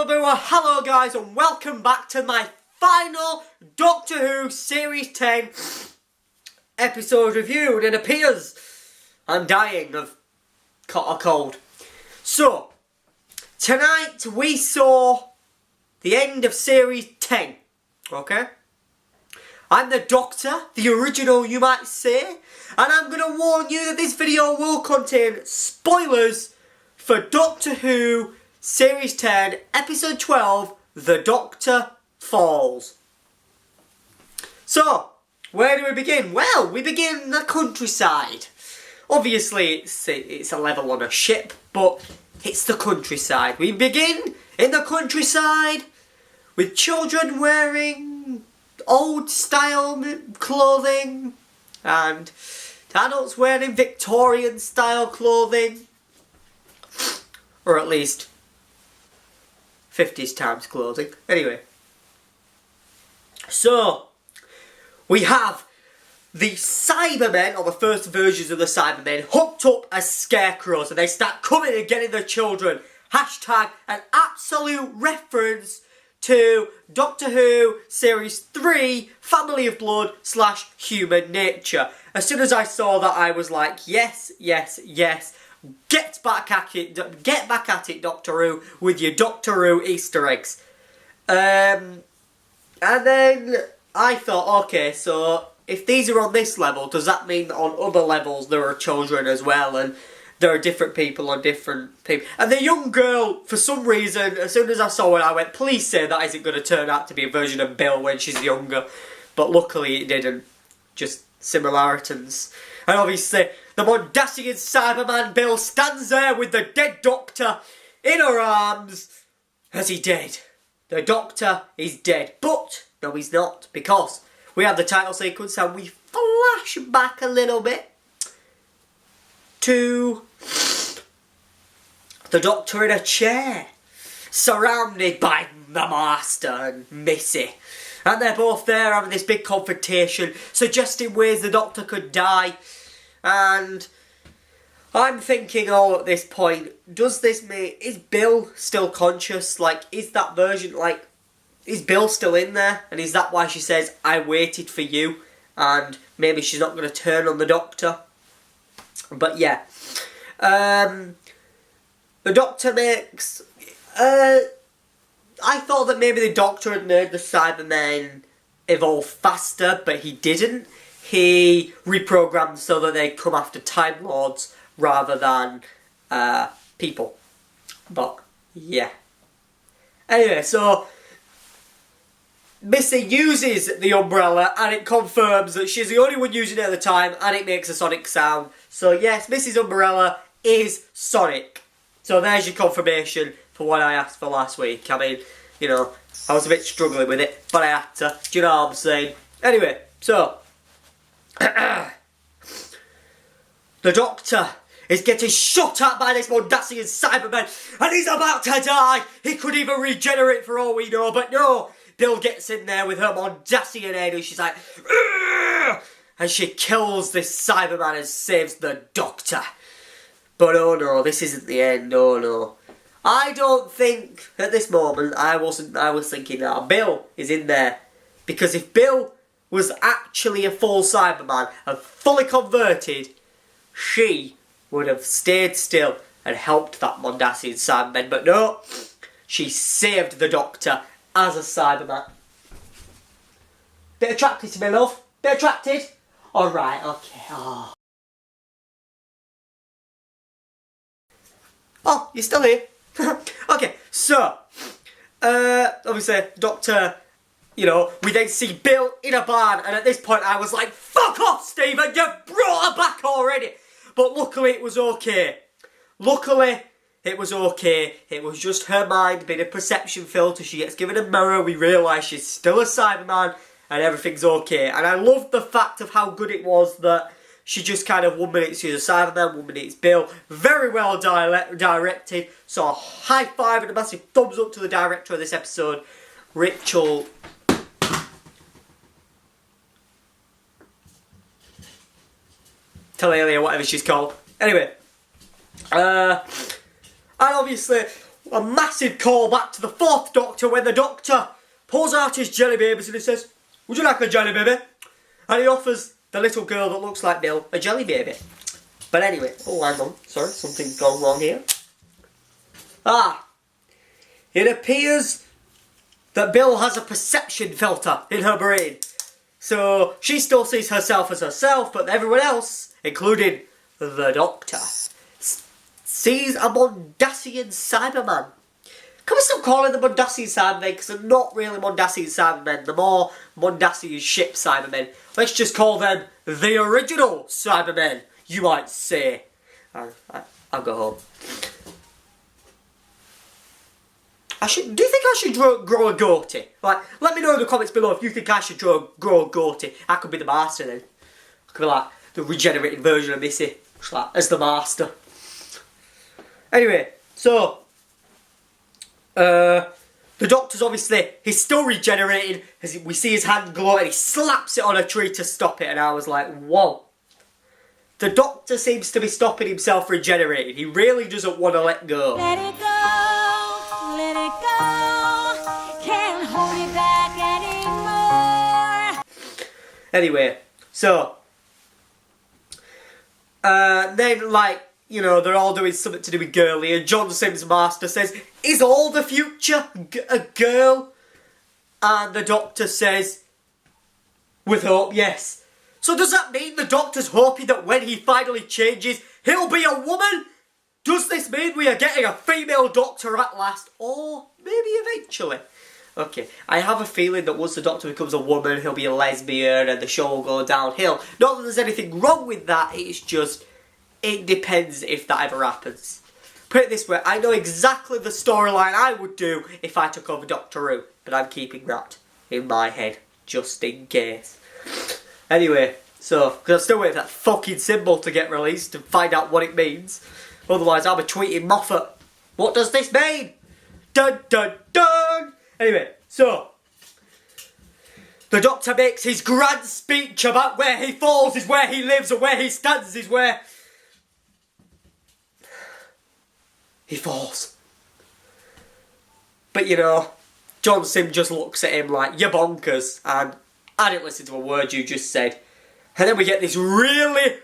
Hello guys and welcome back to my final Doctor Who Series 10 episode review, and it appears I'm dying of a cold. So, tonight we saw the end of Series 10, okay? I'm the Doctor, the original you might say, and I'm going to warn you that this video will contain spoilers for Doctor Who Series 10, Episode 12, The Doctor Falls. So, where do we begin? Well, we begin in the countryside. Obviously, it's a level on a ship, but it's the countryside. We begin in the countryside with children wearing old-style clothing and adults wearing Victorian-style clothing. Or at least 50s times clothing. Anyway. So, we have the Cybermen, or the first versions of the Cybermen, hooked up as scarecrows, and they start coming and getting the children. Hashtag an absolute reference to Doctor Who Series 3, Family of Blood / Human Nature. As soon as I saw that, I was like, yes, yes, yes. Get back at it, Doctor Who, with your Doctor Who Easter eggs. And then I thought, okay, so if these are on this level, does that mean that on other levels there are children as well, and there are different people on different people? And the young girl, for some reason, as soon as I saw it, I went, please say that isn't going to turn out to be a version of Bill when she's younger. But luckily it didn't. Just similarities. And obviously, the Mondasian Cyberman Bill stands there with the dead Doctor in her arms as he dead. The Doctor is dead. But, no he's not, because we have the title sequence and we flash back a little bit to the Doctor in a chair, surrounded by the Master and Missy. And they're both there having this big confrontation, suggesting ways the Doctor could die. And I'm thinking all at this point, does this mean, is Bill still conscious? Like, is that version, like, is Bill still in there? And is that why she says, I waited for you? And maybe she's not going to turn on the Doctor. But yeah. The Doctor makes... I thought that maybe the Doctor had made the Cybermen evolve faster, but he didn't. He reprogrammed so that they'd come after Time Lords rather than people. But, yeah. Anyway, so Missy uses the umbrella and it confirms that she's the only one using it at the time, and it makes a sonic sound. So yes, Missy's umbrella is sonic. So there's your confirmation for what I asked for last week. I mean, you know, I was a bit struggling with it, but I had to. Do you know what I'm saying? Anyway, so the Doctor is getting shot at by this Mondasian Cyberman, and he's about to die. He could even regenerate for all we know, but no. Bill gets in there with her Mondasian head, and she's like, "Ugh!" And she kills this Cyberman and saves the Doctor. But oh no, this isn't the end. Oh no. I don't think at this moment I was thinking that Bill is in there, because if Bill was actually a full Cyberman and fully converted, she would have stayed still and helped that Mondasian Cyberman. But no, she saved the Doctor as a Cyberman. Bit attracted to me, love? Bit attracted? Alright, okay. Oh, you're still here? Okay, so obviously, Doctor, you know, we then see Bill in a barn, and at this point I was like, fuck off, Stephen, you've brought her back already! But luckily it was okay. Luckily, it was okay. It was just her mind being a perception filter. She gets given a mirror, we realise she's still a Cyberman, and everything's okay. And I loved the fact of how good it was that she just kind of 1 minute she's a Cyberman, 1 minute it's Bill. Very well directed. So a high five and a massive thumbs up to the director of this episode, Rachel Telelia, whatever she's called. Anyway, and obviously a massive call back to the 4th Doctor when the Doctor pulls out his jelly babies and he says, "Would you like a jelly baby?" And he offers the little girl that looks like Bill a jelly baby. But anyway, oh hang on, sorry, something's gone wrong here. It appears that Bill has a perception filter in her brain. So she still sees herself as herself, but everyone else, including the Doctor, sees a Mondasian Cyberman. Can we still call it the Mondasian Cybermen? Because they're not really Mondasian Cybermen, they're more Mondasian ship Cybermen. Let's just call them the original Cybermen, you might say. I'll go home. Do you think I should grow a goatee? Like, let me know in the comments below if you think I should grow a goatee. I could be the master then. I could be like the regenerated version of Missy, just like as the master. Anyway, so the Doctor's obviously, he's still regenerating. As we see his hand glow and he slaps it on a tree to stop it, and I was like, whoa. The Doctor seems to be stopping himself regenerating. He really doesn't want to let go. Let it go, let it go. Can't hold it back anymore. Anyway, so then, like, you know, they're all doing something to do with girly, and John Sim's master says, "Is all the future a girl?" And the Doctor says, "With hope, yes." So does that mean the Doctor's hoping that when he finally changes, he'll be a woman? Does this mean we are getting a female Doctor at last? Or maybe eventually? Okay, I have a feeling that once the Doctor becomes a woman, he'll be a lesbian and the show will go downhill. Not that there's anything wrong with that, it's just, it depends if that ever happens. Put it this way, I know exactly the storyline I would do if I took over Doctor Who, but I'm keeping that in my head, just in case. Anyway, so, because I'm still waiting for that fucking symbol to get released and find out what it means. Otherwise, I'll be tweeting Moffat, "What does this mean?" Dun dun dun! Anyway, so, the Doctor makes his grand speech about where he falls is where he lives and where he stands is where he falls. But you know, John Sim just looks at him like, "You're bonkers," and I didn't listen to a word you just said. And then we get this really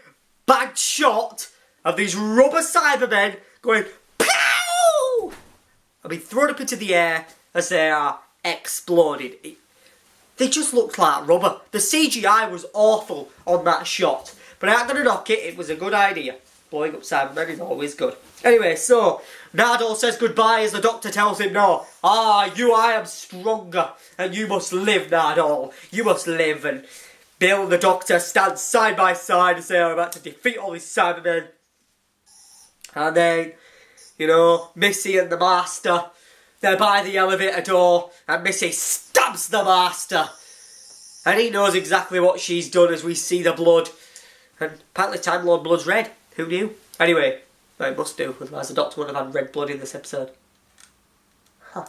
bad shot of these rubber Cybermen going POW! I mean, thrown up into the air as they are exploded. They just looked like rubber. The CGI was awful on that shot. But I'm going to knock it, it was a good idea. Blowing up Cybermen is always good. Anyway, so Nardole says goodbye as the Doctor tells him no. I am stronger. And you must live, Nardole. You must live. And Bill and the Doctor stand side by side as they are about to defeat all these Cybermen. And then, you know, Missy and the Master, they're by the elevator door. And Missy stabs the Master. And he knows exactly what she's done as we see the blood. And apparently Time Lord blood's red. Who knew? Anyway, well, it must do, otherwise the Doctor wouldn't have had red blood in this episode. Huh.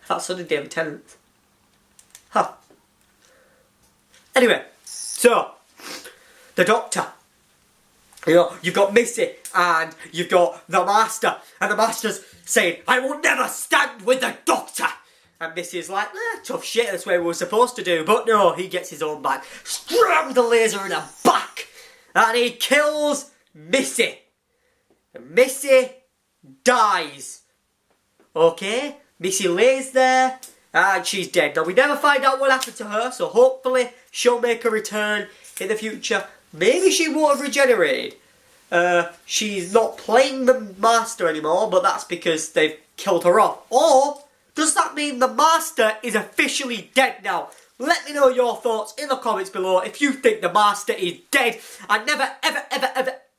That's Sunday David Tennant. Huh. Anyway, so, the Doctor. You know, you've got Missy and you've got the Master. And the Master's saying, "I will never stand with the Doctor." And Missy's like, tough shit, that's what we were supposed to do. But no, he gets his own back. Strams the laser in her back. And he kills Missy. And Missy dies. Okay? Missy lays there and she's dead. Now we never find out what happened to her, so hopefully she'll make a return in the future. Maybe she won't have regenerated. She's not playing the Master anymore, but that's because they've killed her off. Or does that mean the Master is officially dead now? Let me know your thoughts in the comments below if you think the Master is dead and never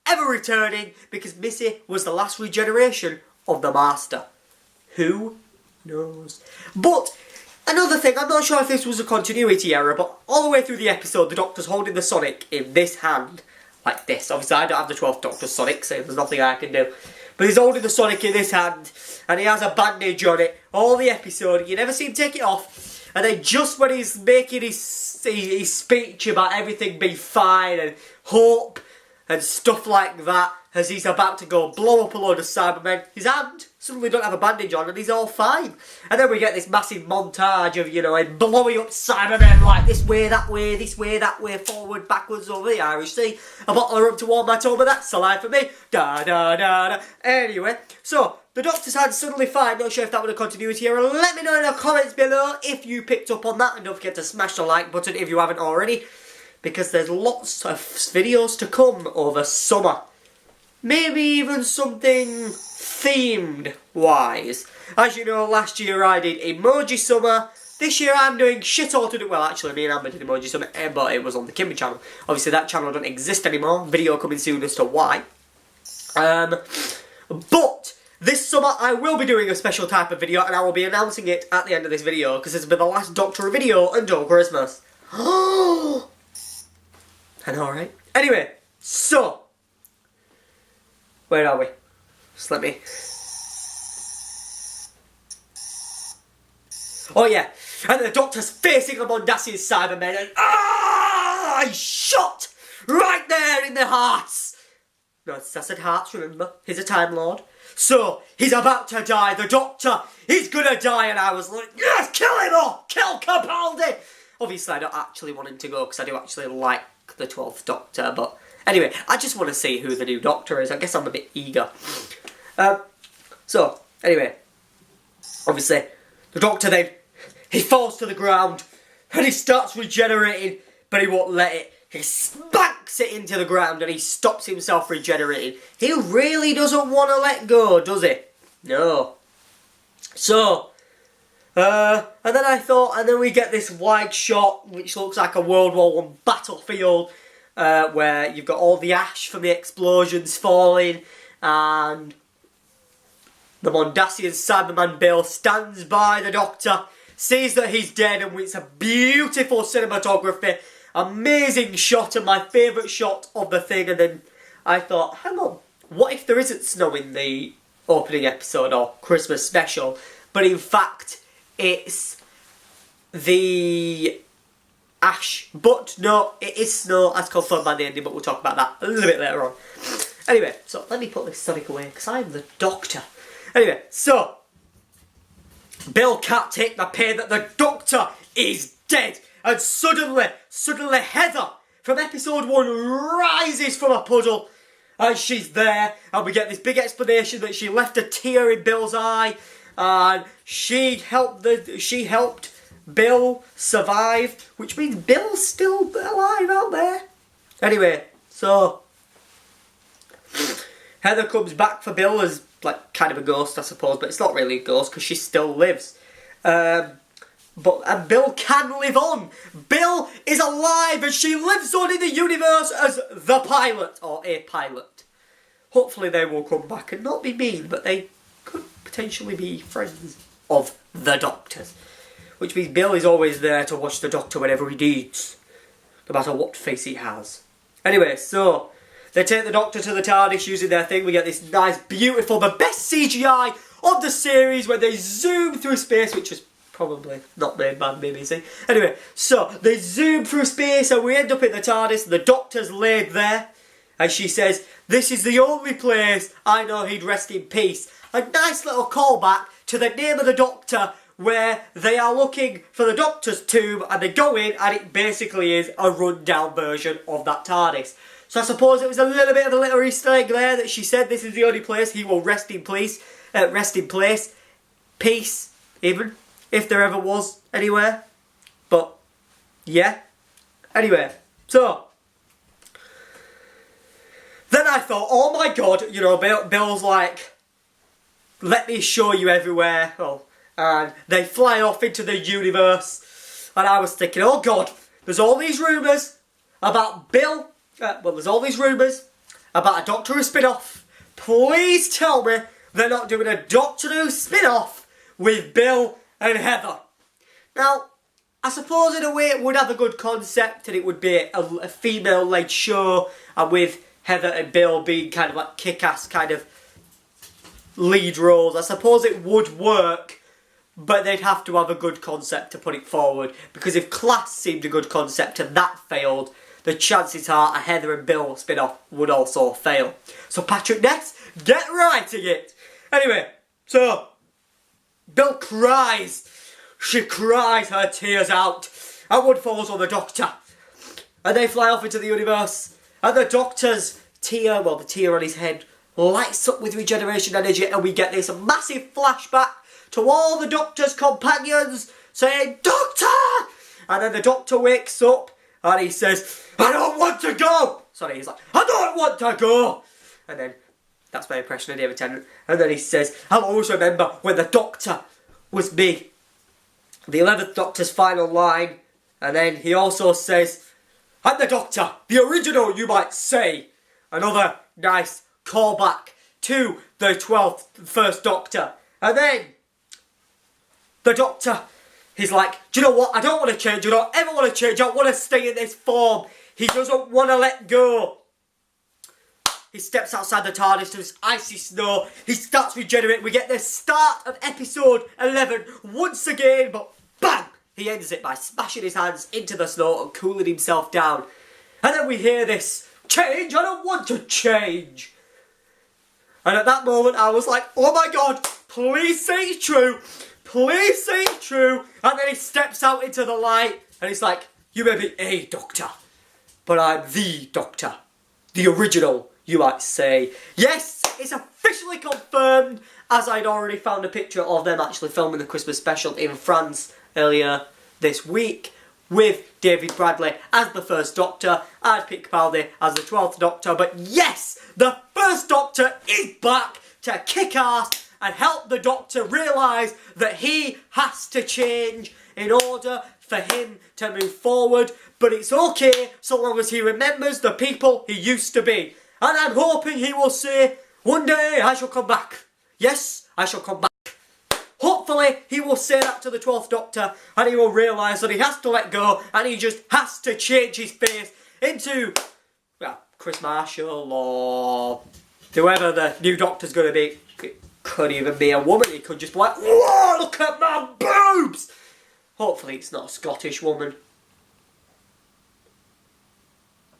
ever returning, because Missy was the last regeneration of the Master. Who knows? But another thing, I'm not sure if this was a continuity error, but all the way through the episode the Doctor's holding the Sonic in this hand, like this. Obviously I don't have the 12th Doctor Sonic, so there's nothing I can do. But he's holding the Sonic in this hand, and he has a bandage on it all the episode. You never see him take it off, and then just when he's making his speech about everything being fine and hope and stuff like that, as he's about to go blow up a load of Cybermen, his hand suddenly don't have a bandage on and he's all fine. And then we get this massive montage of, you know, him blowing up Cybermen like this way, that way, this way, that way, forward, backwards, over the Irish Sea. A bottle of rum to warm my tongue, but that's the life for me. Da da da da. Anyway, so the Doctor's hand's suddenly fine. Not sure if that would have continued here. And let me know in the comments below if you picked up on that. And don't forget to smash the like button if you haven't already, because there's lots of videos to come over summer. Maybe even something themed wise. As you know, last year I did Emoji Summer. This year I'm doing shit all to do. Well, actually, me and Amber did Emoji Summer, but it was on the Kimmy channel. Obviously, that channel doesn't exist anymore. Video coming soon as to why. But this summer I will be doing a special type of video, and I will be announcing it at the end of this video, because this will be the last Doctor video until Christmas. I know, right? Anyway, so where are we? Just let me... Oh yeah, and the Doctor's facing a Mondasian Cybermen and he's shot right there in the hearts. No, I said hearts, remember? He's a Time Lord. So, he's about to die, the Doctor, he's gonna die, and I was like, yes, kill him all! Kill Capaldi! Obviously, I don't actually want him to go, because I do actually like the 12th Doctor, but anyway, I just want to see who the new Doctor is. I guess I'm a bit eager. So, anyway, obviously, the Doctor then, he falls to the ground, and he starts regenerating, but he won't let it. He spanks it into the ground, and he stops himself regenerating. He really doesn't want to let go, does he? No. So, and then I thought, and then we get this wide shot, which looks like a World War I battlefield, where you've got all the ash from the explosions falling, and the Mondasian Cyberman Bill stands by the Doctor, sees that he's dead, and it's a beautiful cinematography, amazing shot, and my favourite shot of the thing. And then I thought, hang on, what if there isn't snow in the opening episode or Christmas special, but in fact it's the ash? But no, it is snow as confirmed by the ending, but we'll talk about that a little bit later on. Anyway, so let me put this Sonic away, because I'm the Doctor. Anyway, so Bill can't take the pain that the Doctor is dead, and suddenly Heather from episode 1 rises from a puddle, and she's there, and we get this big explanation that she left a tear in Bill's eye, and she helped Bill survive, which means Bill's still alive out there. Anyway, so Heather comes back for Bill as like kind of a ghost, I suppose, but it's not really a ghost because she still lives. And Bill can live on. Bill is alive, and she lives on in the universe as the pilot, or a pilot. Hopefully they will come back and not be mean, but they could potentially be friends of the Doctor's. Which means Bill is always there to watch the Doctor whenever he needs, no matter what face he has. Anyway, so they take the Doctor to the TARDIS using their thing. We get this nice, beautiful, the best CGI of the series when they zoom through space, which was probably not made by the BBC. Anyway, so they zoom through space and we end up in the TARDIS. The Doctor's laid there, and she says, "This is the only place I know he'd rest in peace." A nice little callback to the name of the Doctor, where they are looking for the Doctor's tomb, and they go in, and it basically is a run-down version of that TARDIS. So I suppose it was a little bit of a little Easter egg there that she said this is the only place he will rest in place, peace, even, if there ever was anywhere. But, yeah. Anyway, so then I thought, oh my god, you know, Bill's like, let me show you everywhere. Oh, and they fly off into the universe, and I was thinking, oh god, there's all these rumours about Bill. Well, there's all these rumours about a Doctor Who spin-off. Please tell me they're not doing a Doctor Who spin-off with Bill and Heather. Now, I suppose in a way it would have a good concept, and it would be a female-led show, and with Heather and Bill being kind of like kick-ass kind of lead roles. I suppose it would work, but they'd have to have a good concept to put it forward, because if Class seemed a good concept and that failed, the chances are a Heather and Bill spin-off would also fail. So Patrick Ness, get writing it! Anyway, So, Bill cries. She cries her tears out. And one falls on the Doctor. And they fly off into the universe. And the Doctor's tear, well, the tear on his head, lights up with regeneration energy. And we get this massive flashback to all the Doctor's companions saying, Doctor! And then the Doctor wakes up and he says, I don't want to go! Sorry, he's like, I don't want to go! And then, that's my impression of David Tennant. And then he says, I'll always remember when the Doctor was me. The 11th Doctor's final line. And then he also says, I'm the Doctor, the original, you might say. Another nice callback to the first Doctor. And then, the Doctor, he's like, do you know what? I don't want to change. I don't ever want to change. I want to stay in this form. He doesn't want to let go. He steps outside the TARDIS to this icy snow. He starts regenerating. We get the start of episode 11 once again, but bang! He ends it by smashing his hands into the snow and cooling himself down. And then we hear this, change, I don't want to change. And at that moment I was like, oh my God, please say it's true. Please say it's true. And then he steps out into the light and he's like, you may be a Doctor, but I'm the Doctor. The original, you might say. Yes, it's officially confirmed, as I'd already found a picture of them actually filming the Christmas special in France earlier this week with David Bradley as the first Doctor and Pete Capaldi as the 12th Doctor. But yes, the first Doctor is back to kick ass and help the Doctor realise that he has to change in order for him to move forward. But it's okay so long as he remembers the people he used to be. And I'm hoping he will say, one day I shall come back. Yes, I shall come back. Hopefully he will say that to the 12th Doctor and he will realise that he has to let go and he just has to change his face into, well, Chris Marshall or whoever the new Doctor's going to be. It could even be a woman. He could just be like, whoa, look at my boobs! Hopefully it's not a Scottish woman.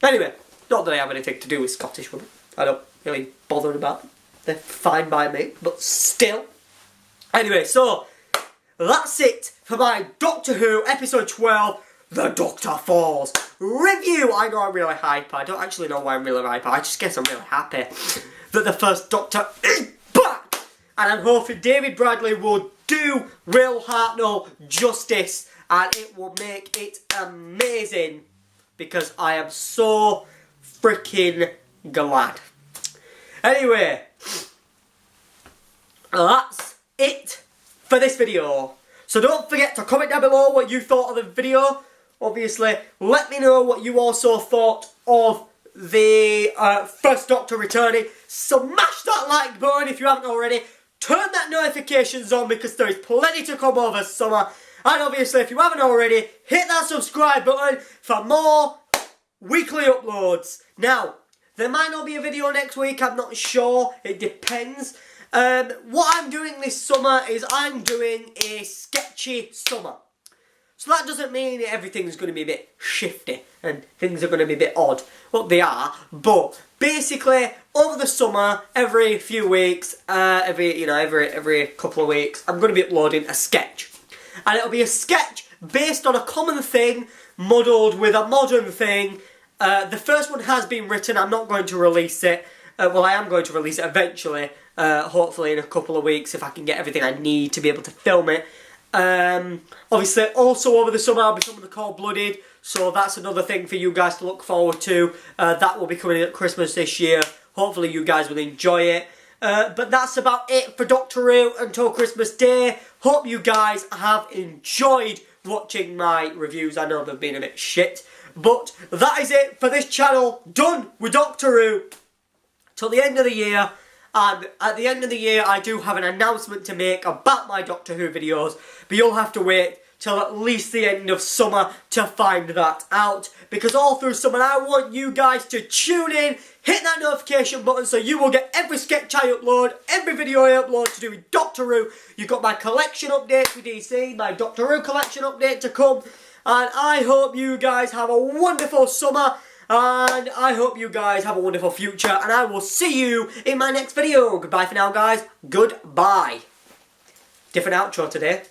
Anyway, not that I have anything to do with Scottish women. I don't really bother about them. They're fine by me, but still. Anyway, so that's it for my Doctor Who episode 12, The Doctor Falls review. I know I'm really hyper. I don't actually know why I'm really hyper. I just guess I'm really happy that the first Doctor is back. And I'm hoping David Bradley will do Will Hartnell justice and it will make it amazing because I am so freaking glad. Anyway, that's it for this video. So don't forget to comment down below what you thought of the video. Obviously, let me know what you also thought of the first Doctor returning. Smash that like button if you haven't already. Turn that notifications on because there is plenty to come over summer. And obviously, if you haven't already, hit that subscribe button for more weekly uploads. Now, there might not be a video next week, I'm not sure. It depends. What I'm doing this summer is I'm doing a sketchy summer. So that doesn't mean everything's going to be a bit shifty and things are going to be a bit odd. Well, they are, but basically over the summer, every few weeks, every couple of weeks, I'm going to be uploading a sketch, and it'll be a sketch based on a common thing muddled with a modern thing. The first one has been written. I'm not going to release it. Well, I am going to release it eventually, hopefully in a couple of weeks if I can get everything I need to be able to film it. Obviously, also over the summer I'll be filming the Cold Blooded, so that's another thing for you guys to look forward to. That will be coming at Christmas this year. Hopefully you guys will enjoy it. But that's about it for Doctor Who until Christmas Day. Hope you guys have enjoyed watching my reviews. I know they've been a bit shit, but that is it for this channel. Done with Doctor Who till the end of the year. And at the end of the year, I do have an announcement to make about my Doctor Who videos, but you'll have to wait till at least the end of summer to find that out, because all through summer I want you guys to tune in, hit that notification button so you will get every sketch I upload, every video I upload to do with Doctor Who. You've got my collection updates with DC, my Doctor Who collection update to come, and I hope you guys have a wonderful summer. And I hope you guys have a wonderful future, and I will see you in my next video. Goodbye for now, guys. Goodbye. Different outro today.